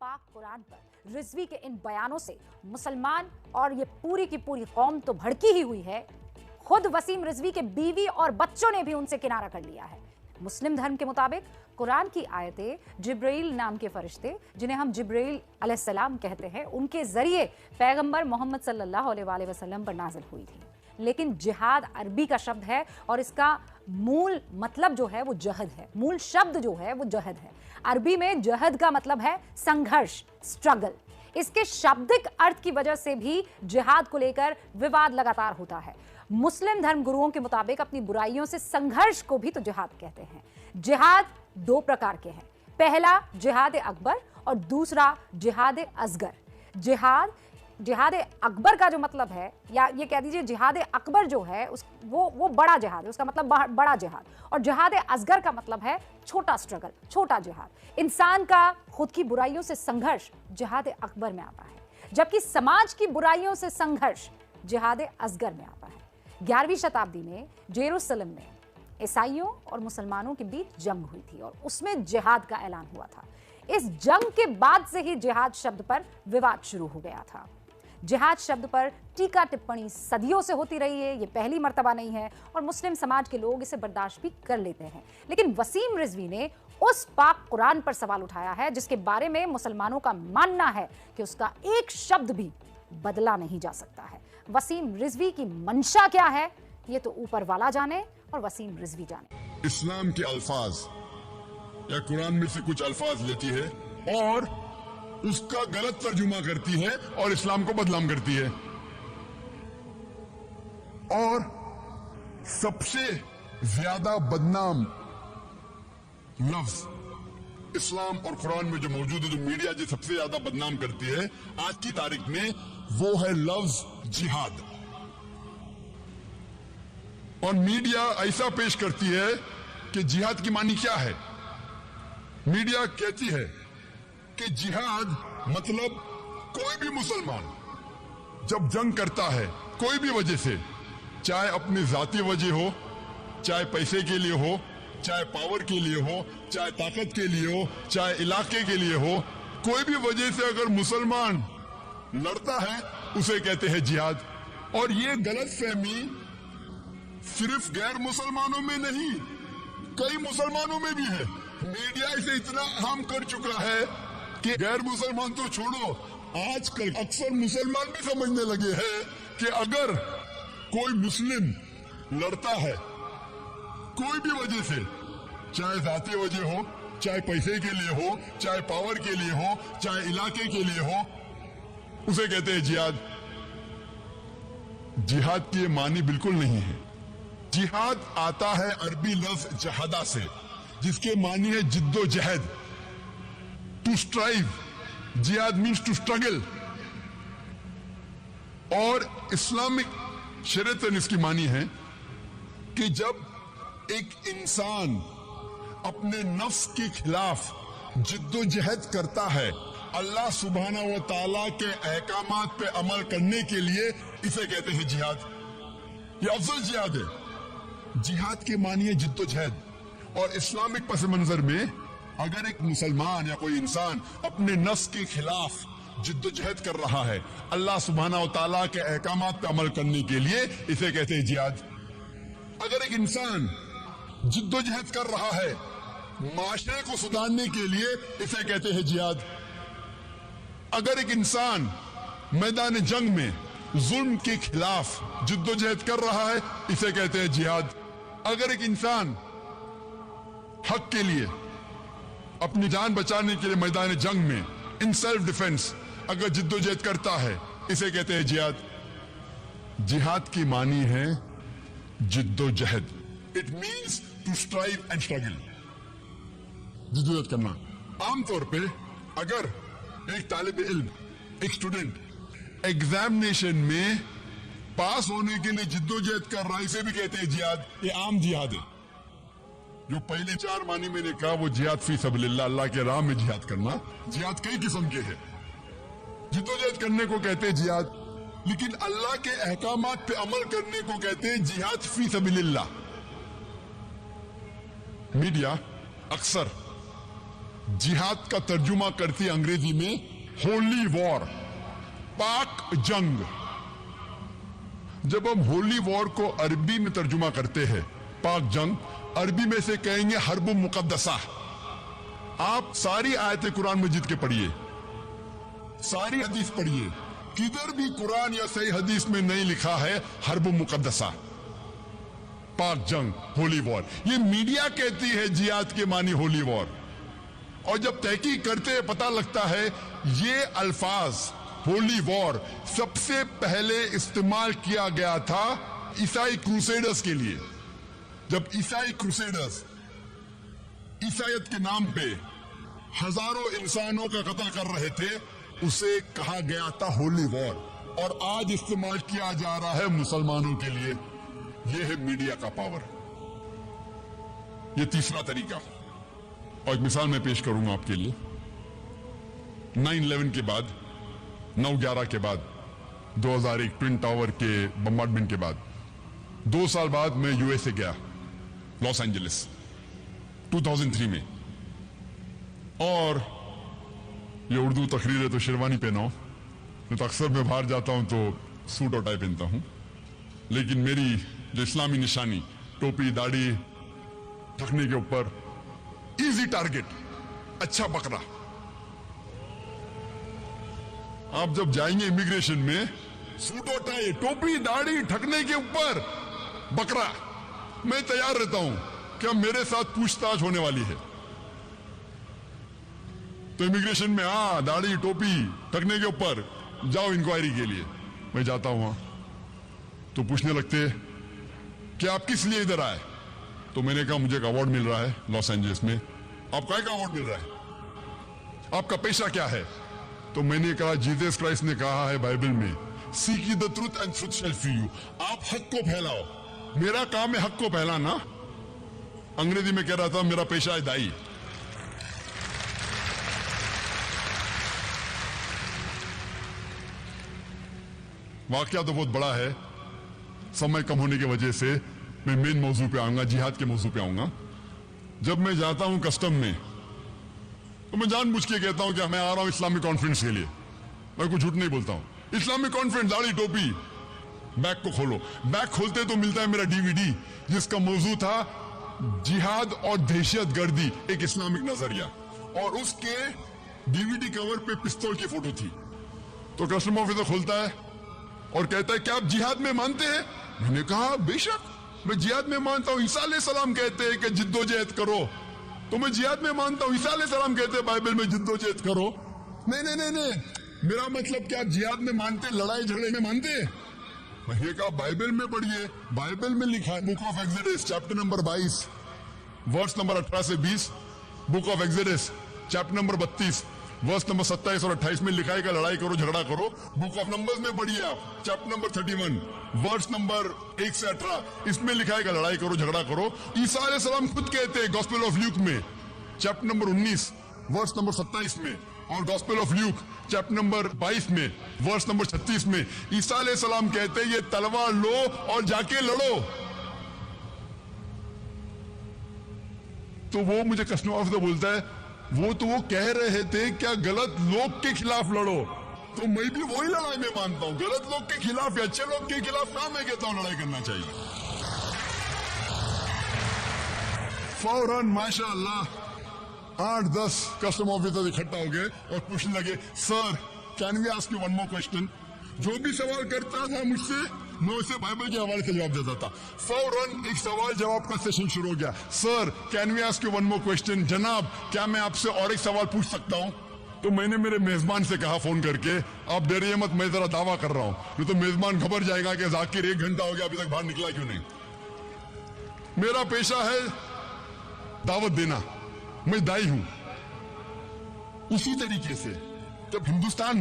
पाक कुरान पर रिजवी के इन बयानों से मुसलमान और ये पूरी की पूरी कौम तो भड़की ही हुई है। खुद वसीम रिजवी के बीवी और बच्चों ने भी उनसे किनारा कर लिया है। मुस्लिम धर्म के मुताबिक कुरान की आयतें जिब्राइल नाम के फरिश्ते, जिन्हें हम जिब्राइल अलैहिस्सलाम कहते हैं, उनके जरिए पैगंबर मोहम्मद सल्लल्लाहु अलैहि वसल्लम पर नाजिल हुई थी। लेकिन जिहाद अरबी का शब्द है और इसका मूल मतलब जो है वो जहद है। मूल शब्द जो है वो जहद है। अरबी में जहद का मतलब है संघर्ष, स्ट्रगल। इसके शाब्दिक अर्थ की वजह से भी जिहाद को लेकर विवाद लगातार होता है। मुस्लिम धर्म गुरुओं के मुताबिक अपनी बुराइयों से संघर्ष को भी तो जिहाद कहते हैं। जिहाद दो प्रकार के हैं, पहला जिहाद अकबर और दूसरा जिहाद असगर। जिहाद अकबर का जो मतलब है, या ये कह दीजिए जिहाद अकबर जो है वो बड़ा जिहाद है, उसका मतलब बड़ा जिहाद। और जिहाद असगर का मतलब है छोटा स्ट्रगल, छोटा जिहाद। इंसान का खुद की बुराइयों से संघर्ष जिहाद अकबर में आता है, जबकि समाज की बुराइयों से संघर्ष जिहाद असगर में आता है। 11वीं शताब्दी में जेरूसलम में ईसाइयों और मुसलमानों के बीच जंग हुई थी और उसमें जिहाद का ऐलान हुआ था। इस जंग के बाद से ही जिहाद शब्द पर विवाद शुरू हो गया था। जिहाद शब्द पर टीका टिप्पणी सदियों से होती रही है, ये पहली मर्तबा नहीं है और मुस्लिम समाज के लोग इसे बर्दाश्त भी कर लेते हैं। लेकिन वसीम रिजवी ने उस पाक कुरान पर सवाल उठाया है जिसके बारे में मुसलमानों का मानना है कि उसका एक शब्द भी बदला नहीं जा सकता है। वसीम रिजवी की मंशा क्या है, ये तो ऊपर वाला जाने और वसीम रिजवी जाने। इस्लाम के अल्फाज या कुरान में से कुछ अल्फाज लेती है और उसका गलत तर्जुमा करती है और इस्लाम को बदनाम करती है। और सबसे ज्यादा बदनाम लफ्ज इस्लाम और कुरान में जो मौजूद है, जो मीडिया जो सबसे ज्यादा बदनाम करती है आज की तारीख में, वो है लफ्ज जिहाद। और मीडिया ऐसा पेश करती है कि जिहाद की मानी क्या है। मीडिया कहती है कि जिहाद मतलब कोई भी मुसलमान जब जंग करता है कोई भी वजह से, चाहे अपनी जाती वजह हो, चाहे पैसे के लिए हो, चाहे पावर के लिए हो, चाहे ताकत के लिए हो, चाहे इलाके के लिए हो, कोई भी वजह से अगर मुसलमान लड़ता है उसे कहते हैं जिहाद। और ये गलत फहमी सिर्फ गैर मुसलमानों में नहीं, कई मुसलमानों में भी है। मीडिया इसे इतना आम कर चुका है कि गैर मुसलमान तो छोड़ो, आजकल अक्सर मुसलमान भी समझने लगे हैं कि अगर कोई मुस्लिम लड़ता है कोई भी वजह से, चाहे जाती वजह हो, चाहे पैसे के लिए हो, चाहे पावर के लिए हो, चाहे इलाके के लिए हो, उसे कहते हैं जिहाद। जिहाद की मानी बिल्कुल नहीं है। जिहाद आता है अरबी लफ्ज जहादा से, जिसके मानी है जिद्दोजहद, टू स्ट्राइव। जिहाद मीन्स टू स्ट्रगल। और इस्लामिक शरीयत में इसकी मानी है कि जब एक इंसान अपने नफ्स के खिलाफ जिद्दोजहद करता है अल्लाह सुब्हाना व तआला के अहकामात पे अमल करने के लिए, इसे कहते हैं जिहाद। ये अफजल जिहाद है। जिहाद की मानी है जिद्दोजहद। और इस्लामिक पस मंजर में अगर एक मुसलमान या कोई इंसान अपने नफ्स के खिलाफ जिद्दोजहद कर रहा है अल्लाह सुब्हाना व तआला के अहकामात पे अमल करने के लिए, इसे कहते हैं जिहाद। अगर एक इंसान जिद्दोजहद कर रहा है माशरे को सुधारने के लिए, इसे कहते हैं जिहाद। अगर एक इंसान मैदान जंग में जुल्म के खिलाफ जिद्दोजहद कर रहा है, इसे कहते हैं जिहाद। अगर एक इंसान हक के लिए, अपनी जान बचाने के लिए मैदान जंग में इन सेल्फ डिफेंस अगर जिद्दोजहद करता है, इसे कहते हैं जिहाद। जिहाद की मानी है जिद्दोजहद। It means to strive and struggle, जिद्दोजहद करना। आमतौर पे अगर एक तालिब इल्म, एक स्टूडेंट एग्जामिनेशन में पास होने के लिए जिद्दोजहद कर रहा है, इसे भी कहते हैं जिहाद। ये आम जिहाद है। जो पहले 4 मानी मैंने कहा वो जिहाद फी सबलिल्लाह, अल्लाह के राह में जिहाद करना। जिहाद कई किस्म के हैं। जिद्दोजहद करने को कहते हैं जिहाद, लेकिन अल्लाह के अहकामात पे अमल करने को कहते हैं जिहाद फी सबलिल्लाह। मीडिया अक्सर जिहाद का तर्जुमा करती है अंग्रेजी में होली वॉर, पाक जंग। जब हम होली वॉर को अरबी में तर्जुमा करते हैं, पाक जंग, अरबी में से कहेंगे हर्ब मुकद्दसा। आप सारी आयतें कुरान मजीद के पढ़िए, सारी हदीस पढ़िए, किधर भी कुरान या सही हदीस में नहीं लिखा है हर्ब मुकद्दसा, पाक जंग, होली वॉर। ये मीडिया कहती है जिहाद के मानी होली वॉर, और जब तहकीक करते पता लगता है ये अल्फाज होली वॉर सबसे पहले इस्तेमाल किया गया था ईसाई क्रूसेडर्स के लिए। जब ईसाई क्रूसेडर्स ईसाईयत के नाम पे हजारों इंसानों का कत्ल कर रहे थे, उसे कहा गया था होली वॉर, और आज इस्तेमाल किया जा रहा है मुसलमानों के लिए। यह है मीडिया का पावर। यह तीसरा तरीका, और एक मिसाल मैं पेश करूंगा आपके लिए। 9/11 के बाद, 9/11 के बाद, 2001 ट्विन टावर के बम्बार्डमेंट के बाद 2 साल बाद मैं यूएसए गया, लॉस एंजलिस, 2003 में। और ये उर्दू तकरीर है तो शेरवानी पहना हूं, नहीं तो अक्सर मैं बाहर जाता हूं तो सूट और टाई पहनता हूं। लेकिन मेरी जो इस्लामी निशानी, टोपी, दाढ़ी, ढकने के ऊपर इजी टारगेट, अच्छा बकरा। आप जब जाएंगे इमिग्रेशन में, सूट और टाई, टोपी, दाढ़ी, ढकने के ऊपर बकरा, मैं तैयार रहता हूं कि अब मेरे साथ पूछताछ होने वाली है। तो इमिग्रेशन में दाढ़ी, टोपी, ढकने के ऊपर जाओ इंक्वायरी के लिए। मैं जाता हूं वहां तो पूछने लगते कि आप किस लिए इधर आए। तो मैंने कहा मुझे एक अवार्ड मिल रहा है लॉस एंजलिस में। आप क्या अवार्ड मिल रहा है, आपका पेशा क्या है? तो मैंने कहा जीसस क्राइस्ट ने कहा है बाइबल में, seek the truth and truth shall free you. आप हक को फैलाओ, मेरा काम है हक को फैलाना। अंग्रेजी में कह रहा था मेरा पेशा है दाई। वाकया तो बहुत बड़ा है, समय कम होने की वजह से मैं मेन मौजू पे आऊंगा, जिहाद के मौजू पे आऊंगा। जब मैं जाता हूं कस्टम में तो मैं जानबूझ के कहता हूं कि मैं आ रहा हूं इस्लामिक कॉन्फ्रेंस के लिए। मैं कुछ झूठ नहीं बोलता हूं। इस्लामिक कॉन्फ्रेंस, दाढ़ी, टोपी। बैग को खोलो, बैग खोलते तो मिलता है मेरा डीवीडी जिसका मौजू था जिहाद और दहशतगर्दी, एक इस्लामिक नजरिया, और उसके डीवीडी कवर पे पिस्तौल की फोटो थी। तो कस्टम ऑफिसर खोलता है और कहता है क्या आप जिहाद में मानते हैं? मैंने कहा बेशक मैं जिहाद में मानता हूं। ईसा अलैहिस्सलाम कहते हैं कि जिद्दोजहद करो, तो मैं जिहाद में मानता हूं। ईसा अलैहिस्सलाम कहते हैं बाइबल में जिद्दोजहद करो। नहीं, मेरा मतलब क्या आप जिहाद में मानते, लड़ाई झगड़े में मानते? मैंने कहा बाइबल में पढ़िए, बाइबल में लिखा है, book of Exodus chapter number 22 verse number 18 से 20, book of Exodus chapter number 32 verse number 27 और 28 में लिखा है कि लड़ाई करो, झगड़ा करो। बुक ऑफ नंबर्स में पढ़िए आप, चैप्टर नंबर 31 वर्स नंबर 1 से 18, इसमें लिखा है कि लड़ाई करो, झगड़ा करो। ईसा अलैहिस्सलाम खुद कहते हैं गॉस्पेल ऑफ ल्यूक में चैप्टर नंबर 19 वर्स नंबर 27 में, और gospel of Luke chapter number 22 में वर्स नंबर 36 में ईसा अलैहिस्सलाम कहते हैं ये तलवार लो और जाके लड़ो। तो वो मुझे कस्टम ऑफिसर बोलता है वो कह रहे थे क्या गलत लोग के खिलाफ लड़ो। तो मैं भी वही लड़ाई में मानता हूं, गलत लोग के खिलाफ या अच्छे लोग के खिलाफ ना मैं कहता हूं लड़ाई करना चाहिए। फौरन माशाअल्लाह 8-10 कस्टम ऑफिसर इकट्ठा हो गए और पूछने लगे sir can we ask you one more question. जो भी सवाल करता था मुझसे मैं उसे बाइबल के हवाले से जवाब देता था। फौरन एक सवाल जवाब का सेशन शुरू हो गया। Sir can we ask you one more question, जनाब क्या मैं आपसे और एक सवाल पूछ सकता हूं? तो मैंने मेरे मेजबान से कहा फोन करके आप डरिए मत, मैं जरा दावा कर रहा हूं, नहीं तो मेजबान खबर जाएगा कि जाकिर 1 घंटा हो गया अभी तक बाहर निकला क्यों नहीं। मेरा पेशा है दावत देना, मैं दाई हूं। उसी तरीके से जब हिंदुस्तान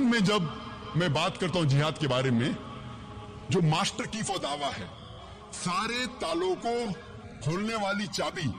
में जब मैं बात करता हूं जिहाद के बारे में, जो मास्टर की फो दावा है, सारे तालों को खोलने वाली चाबी,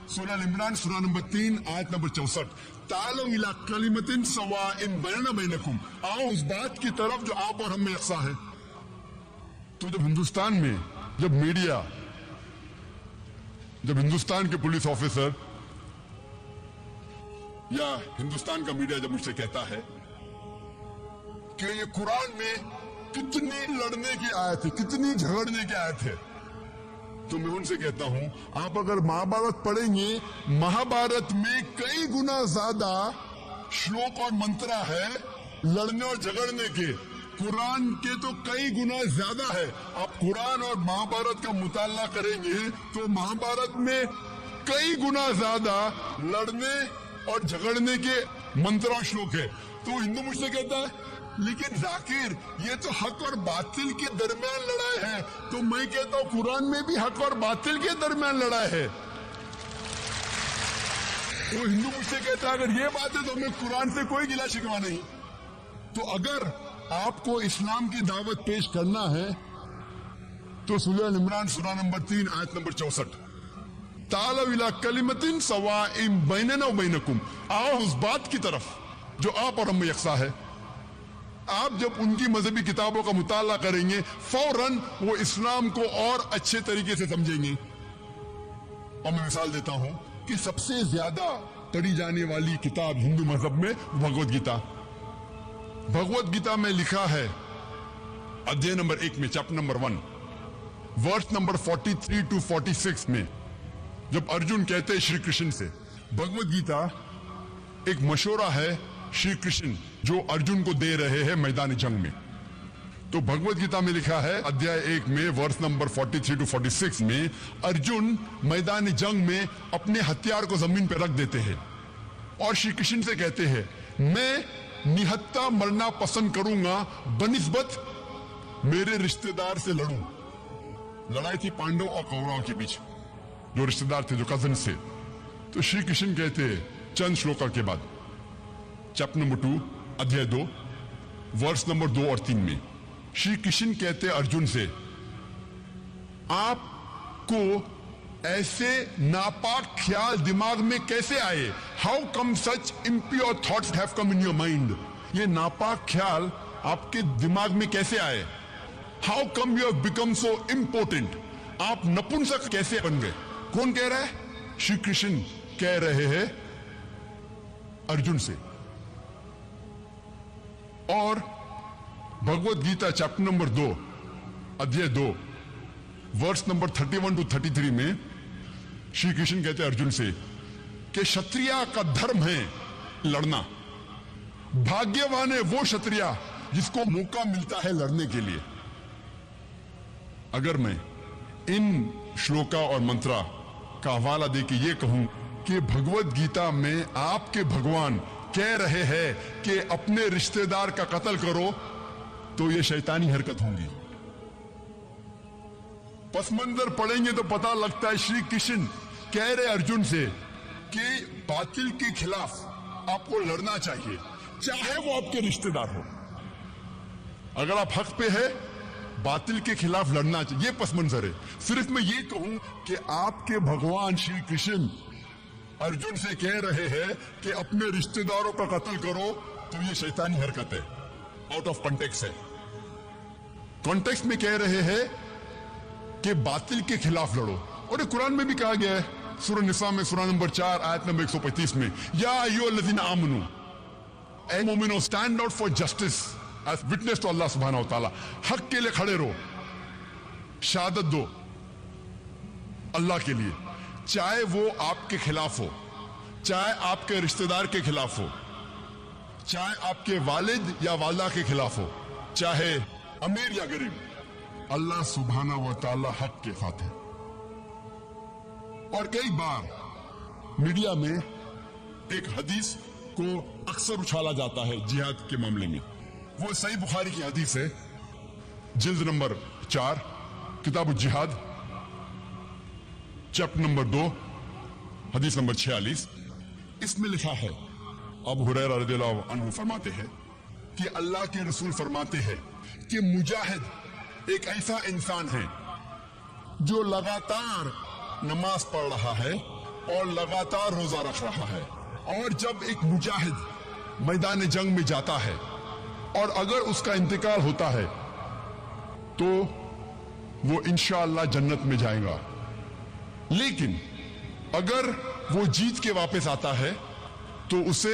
सूरह इमरान सूरह नंबर 3 आयत नंबर 64, तालो इला कलिमतिन सवाइन बैना बैनकुम, आओ उस बात की तरफ जो आप और हम में यकसा है। तो जब हिंदुस्तान में जब मीडिया, जब हिंदुस्तान के पुलिस ऑफिसर या हिंदुस्तान का मीडिया जब मुझसे कहता है कि ये कुरान में कितनी लड़ने की आयत है, कितनी झगड़ने की आयत है, तो मैं उनसे कहता हूं आप अगर महाभारत पढ़ेंगे, महाभारत में कई गुना ज्यादा श्लोक और मंत्र है लड़ने और झगड़ने के। कुरान के तो कई गुना ज्यादा है। आप कुरान और महाभारत का मुताला करेंगे तो महाभारत में कई गुना ज्यादा लड़ने और झगड़ने के मंत्र और श्लोक है। तो हिंदू मुझसे कहता है लेकिन जाकिर ये तो हक और बातिल के दरमियान लड़ाई है। तो मैं कहता हूं कुरान में भी हक और बातिल के दरमियान लड़ाई है। तो हिंदू मुझसे कहता है अगर ये बात है तो हमें कुरान से कोई गिला शिकवा नहीं। तो अगर आपको इस्लाम की दावत पेश करना है तो सूरह इमरान सूरह नंबर 3 आयत नंबर 64, तालव इला कलिमतिन सवाइम बैनना व बैनकुम, आओ उस बात की तरफ जो आप और हम में यकसा है। आप जब उनकी मजहबी किताबों का मुताला करेंगे फौरन वो इस्लाम को और अच्छे तरीके से समझेंगे। और मैं मिसाल देता हूं कि सबसे ज्यादा पढ़ी जाने वाली किताब हिंदू मजहब में भगवत गीता। भगवत गीता में लिखा है अध्याय नंबर 1 में chapter number 1 verse number 43 to 46 में जब अर्जुन कहते हैं श्री कृष्ण से, भगवत गीता एक मशवरा है श्री कृष्ण जो अर्जुन को दे रहे हैं मैदान जंग में। तो भगवत गीता में लिखा है अध्याय 1 में वर्स नंबर 43 to 46 में अर्जुन मैदान जंग में अपने हथियार को जमीन पर रख देते हैं और श्री कृष्ण से कहते हैं मैं निहत्ता मरना पसंद करूंगा बनिस्बत मेरे रिश्तेदार से लड़ूं। लड़ाई थी पांडव और कौरवों के बीच, जो रिश्तेदार थे, जो कजन से। तो श्री कृष्ण कहते हैं चंद श्लोका के बाद चैप्टर नंबर 2 अध्याय 2 वर्स नंबर 2 और 3 में श्री कृष्ण कहते अर्जुन से, आपको ऐसे नापाक ख्याल दिमाग में कैसे आए? How come such impure thoughts have come in your mind? ये नापाक ख्याल आपके दिमाग में कैसे आए? How come you have become so important? आप नपुंसक कैसे बन गए? कौन कह रहा है? श्री कृष्ण कह रहे हैं अर्जुन से। और भगवत गीता चैप्टर नंबर 2 अध्याय 2 वर्स नंबर 31 to 33 में श्री कृष्ण कहते हैं अर्जुन से कि क्षत्रिय का धर्म है लड़ना। भाग्यवान है वो क्षत्रिय जिसको मौका मिलता है लड़ने के लिए। अगर मैं इन श्लोका और मंत्रा का हवाला देके ये कहूं कि भगवत गीता में आपके भगवान कह रहे हैं कि अपने रिश्तेदार का कत्ल करो, तो ये शैतानी हरकत होंगी। पस मंजर पढ़ेंगे तो पता लगता है श्री कृष्ण कह रहे अर्जुन से कि बातिल के खिलाफ आपको लड़ना चाहिए, चाहे वो आपके रिश्तेदार हो। अगर आप हक पे है, बातिल के खिलाफ लड़ना चाहिए। ये पस मंजर है। सिर्फ मैं ये कहूं कि आपके भगवान श्री कृष्ण अर्जुन से कह रहे हैं कि अपने रिश्तेदारों का कत्ल करो, तो ये शैतानी हरकत है, आउट ऑफ कॉन्टेक्स्ट है। कॉन्टेक्स्ट में कह रहे हैं कि बातिल के खिलाफ लड़ो। और ये कुरान में भी कहा गया है सूरह निसा में सूरह नंबर 4 आयत नंबर 135 में, या अय्युहल्लज़ीना आमनू, ऐ मोमिनो stand out for justice as witness to Allah सुब्हानहू व तआला। हक के लिए खड़े रहो, शहादत दो अल्लाह के लिए, चाहे वो आपके खिलाफ हो, चाहे आपके रिश्तेदार के खिलाफ हो, चाहे आपके वालिद या वालदा के खिलाफ हो, चाहे अमीर या गरीब, अल्लाह सुब्हानहू व तआला हक के साथ है। और कई बार मीडिया में एक हदीस को अक्सर उछाला जाता है जिहाद के मामले में। वो सही बुखारी की हदीस है, जिल्द नंबर 4 किताब जिहाद चैप्टर नंबर 2 हदीस नंबर 46। इसमें लिखा है, अबू हुरैरा रज़ियल्लाहु अन्हु फरमाते हैं कि अल्लाह के रसूल फरमाते हैं कि मुजाहिद एक ऐसा इंसान है जो लगातार नमाज पढ़ रहा है और लगातार रोजा रख रहा है। और जब एक मुजाहिद मैदान जंग में जाता है और अगर उसका इंतकाल होता है तो वो इंशाअल्लाह जन्नत में जाएगा। लेकिन अगर वो जीत के वापस आता है तो उसे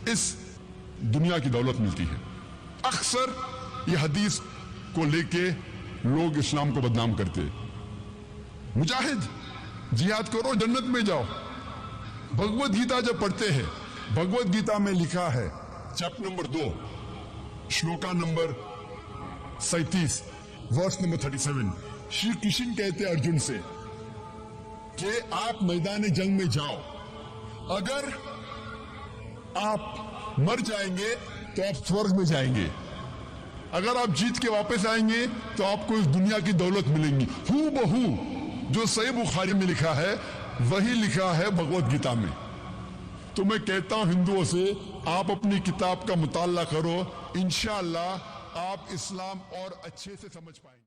इस दुनिया की दौलत मिलती है। अक्सर ये हदीस को लेके लोग इस्लाम को बदनाम करते। मुजाहिद जिहाद करो, जन्नत में जाओ। भगवत गीता जब पढ़ते हैं, भगवत गीता में लिखा है chapter number 2 shloka number 37 verse number 37, Shri Krishna कहते अर्जुन से कि आप मैदान जंग में जाओ, अगर आप मर जाएंगे तो आप स्वर्ग में जाएंगे, अगर आप जीत के वापस आएंगे तो आपको इस दुनिया की दौलत मिलेंगी। हू बहू जो सही बुखारी में लिखा है वही लिखा है भगवत गीता में। तो मैं कहता हूं हिंदुओं से, आप अपनी किताब का मुताला करो, इंशाअल्लाह आप इस्लाम और अच्छे से समझ पाएंगे।